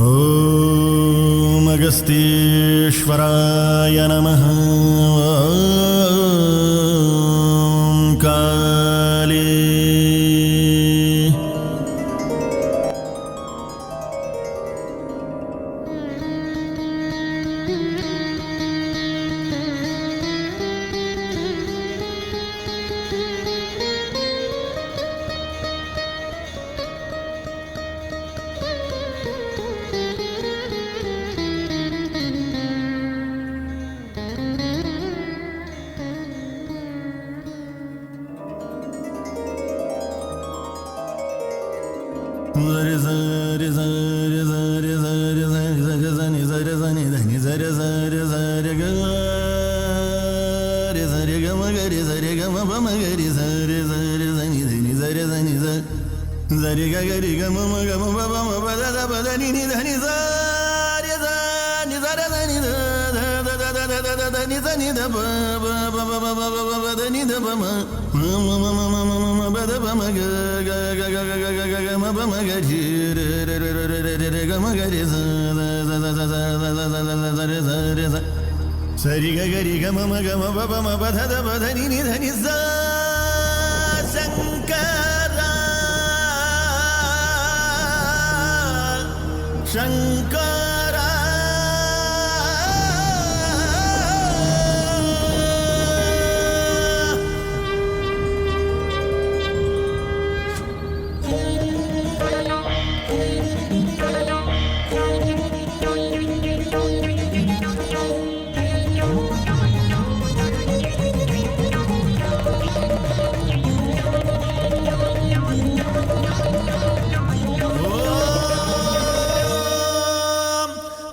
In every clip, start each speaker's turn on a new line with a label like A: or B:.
A: ಓಂ ಅಗಸ್ತೀಶ್ವರಾಯ ನಮಃ. ಓಂ ಕಾಳಿ. ಸರಿ ಗರಿ ಗಮ ಗಮ ಬಮ ಬಧದ ಬಧನಿ ನಿಧನಿ ಸ ಶಂಕರ ಶಂಕರ.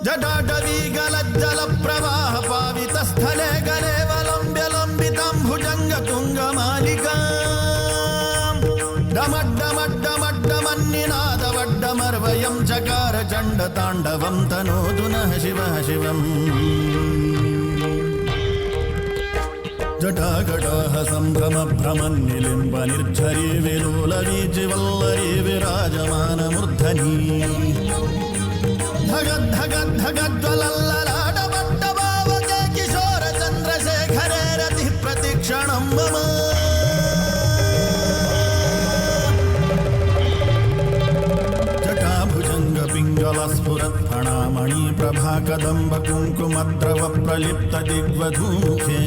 A: ಜಟಾಟವೀಗಲಜ್ಜಲ ಪ್ರವಾಹ ಪಾವಿತ ಸ್ಥಲೆ ಗಲೇವಲಂಬ್ಯ ಲಂಬಿತಂ ಭುಜಂಗ ತುಂಗ ಮಾಲಿಕಾ ಡಮಡ್ಡಮಡ್ಡಮಡ್ಡಮನ್ನಿನಾದವಡ್ಡಮರ್ವಯಂ ಚಕಾರ ಚಂಡ ತಾಂಡವಂ ತನೋದು ನಃ ಶಿವ ಶಿವಂ. ಜಟಾಘಟಾಹ ಸಂಭ್ರಮ ಭ್ರಮನ್ನಿಲಿಂಬ ನಿರ್ಝರಿ ವಿಲೋಲ ವೀಚಿವಲ್ಲರಿ ವಿರಾಜಮಾನ ಮೂರ್ಧನಿ ಧಗದ್ಧಗದ್ಧಗಜ್ವಲಲ್ಲಲಾಟ ಭಾವಕೆ ಕಿಶೋರ ಚಂದ್ರಶೇಖರೇ ರತಿ ಪ್ರತಿಕ್ಷಣಂ ಮಮ. ಜಟಾಭುಜಂಗ ಪಿಂಗಲ ಸ್ಫುರತ್ ಫಣಾಮಣಿ ಪ್ರಭಾ ಕದಂಬ ಕುಂಕುಮದ್ರವ ಪ್ರಲಿಪ್ತ ದಿಗ್ವಧೂಮುಖೇ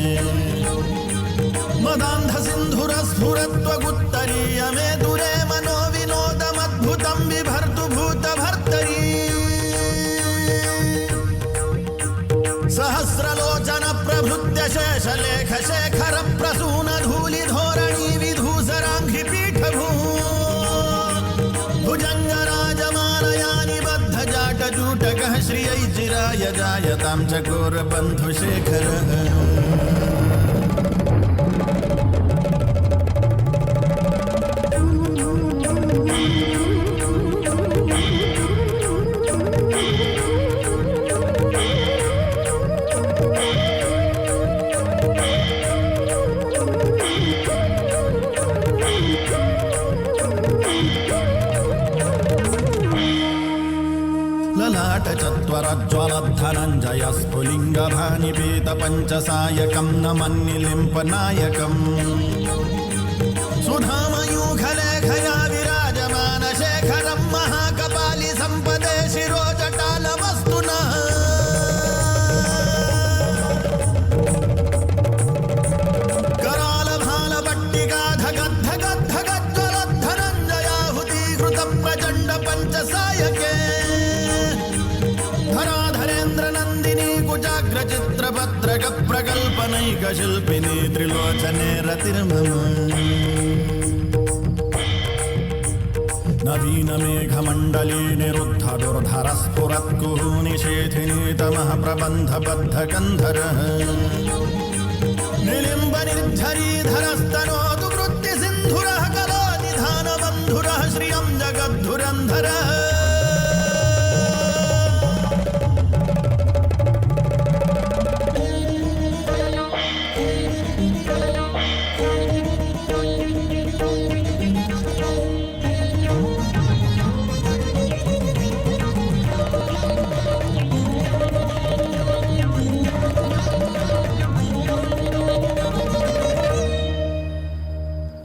A: ಮದಾಂಧ ಸಿಂಧುರ ಸ್ಫುರತ್ವಗುತ್ತರೀಯ ಮೇ ದುರೇ ಮನೋ ವಿನೋದಮದ್ಭುತಂ ಬಿಭರ್ತು ಭೂತ ಭರ್ತರೀ ಸಹಸ್ರಲೋಚನ ಪ್ರಭೃತ್ಯ ಶೇಷಲೇಖ ಶೇಖರ ಪ್ರಸೂನ ಧೂಲಿ ಧೋರಣಿ ವಿಧೂಸರಾಂಘಿ ಪೀಠಭೂ ಭುಜಂಗ ರಾಜಮಾನಯಾನಿ ಬದ್ಧ ಜಾಟ ಜೂಟಕಃ ಶ್ರಿಯೈ ಚಿರಾಯ ಜಾಯತಾಂ ಚಕೋರ ಬಂಧು ಶೇಖರ. ಲಲಾಟ ಚತ್ವರಜ್ವಲಧನಂಜಯ ಸ್ಫುಲಿಂಗಭಾನಿಪೀತ ಪಂಚಸಾಯಕಂ ನಮನ್ನಿಲಿಂಪ ನಾಯಕಂ ಸುಧಾಮಯೂಖಲೇಖಯಾ ವಿರಾಜಮಾನ ಶೇಖರಂ ಮಹಾಕಪಾಲಿ ಸಂಪದೆ ಶಿರೋಜಟಾಲಮಸ್ತುನಃ ಕರಾಲ ಭಾಲ ಪಟ್ಟಿಕಾ ಧಗದ್ಧಗದ್ಧಗಜ್ವಲಧನಂಜಯಾಹುತೀಕೃತ ಪ್ರಚಂಡ ಪಂಚಸಾಯಕೆ ಧರಾಧರೇಂದ್ರ ನಂದಿನಿ ಕುಚಾಗ್ರ ಚಿತ್ರಪತ್ರಕ ಪ್ರಕಲ್ಪನೈಕ ಶಿಲ್ಪಿನಿ ತ್ರಿಲೋಚನೆ ರತಿರ್ಮಮ. ನವೀನ ಮೇಘಮಂಡಲೀ ನಿರುದ್ಧ ದುರ್ಧರ ಸ್ಫುರತ್ಕುಹು ನಿಷೇಧಿನಿ ತಮಃ ಪ್ರಬಂಧ ಬದ್ಧ ಕಂಧರ ನಿಲಿಂಬ ನಿರ್ಝರೀಧರಸ್ತನೋದು ವೃತ್ತಿ ಸಿಂಧುರಃ ಕಲಾ ನಿಧಾನ ಬಂಧುರಃ ಶ್ರಿಯಂ ಜಗದ್ಧುರಂಧರ.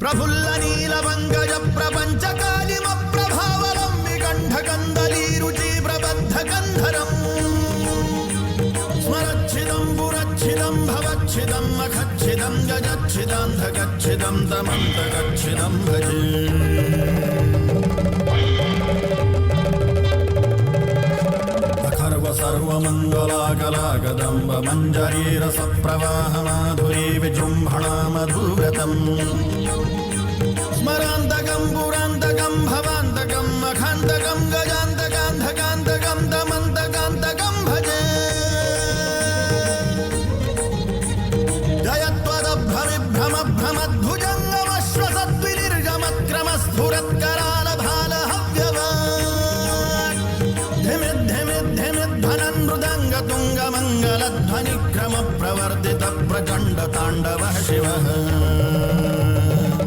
A: प्रफुल्ल नीलपङ्कज प्रपञ्चकालिमप्रभावलं विकण्ठकन्दलीरुचि प्रबद्धकन्धरम् स्मरच्छिदं पुरच्छिदं भवच्छिदं मखच्छिदं गजच्छिदान्धकच्छिदं तमन्तकच्छिदं भजे सर्वमङ्गलाकलाकदम्ब मञ्जरीरसप्रवाहमाधुरी विजृम्भणा मधुगतम् स्मरान्तकं पुरान्तकं भवान्तकं मखान्तकं गजान्तकान्धकान्तकं दमन्तकान्तकं भजे ध्वनिक्रम प्रवर्तित प्रचण्ड ताण्डवः शिवः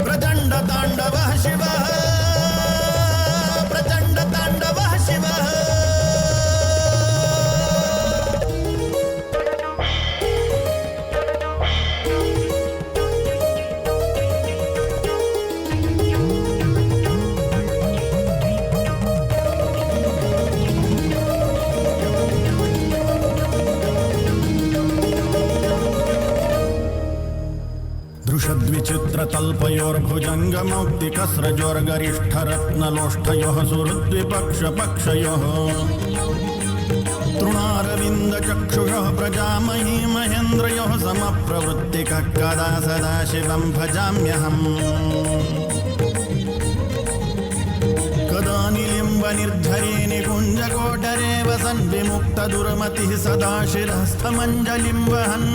A: प्रचण्ड ताण्डवः शिवः प्रचण्ड ताण्डवः शिवः दृशद्विचित्रतल्पयोर्भुजङ्गमौक्तिकस्रजोर्गरिष्ठरत्नलोष्ठयोः सुहृद्विपक्षपक्षयोः तृणारविन्दचक्षुषः प्रजामही महेन्द्रयोः समप्रवृत्तिकः कदा सदा शिवं भजाम्यहम् कदा निलिम्बनिर्झरे निकुञ्जकोटरे वसन् विमुक्तदुर्मतिः सदा शिरस्थमञ्जलिं वहन्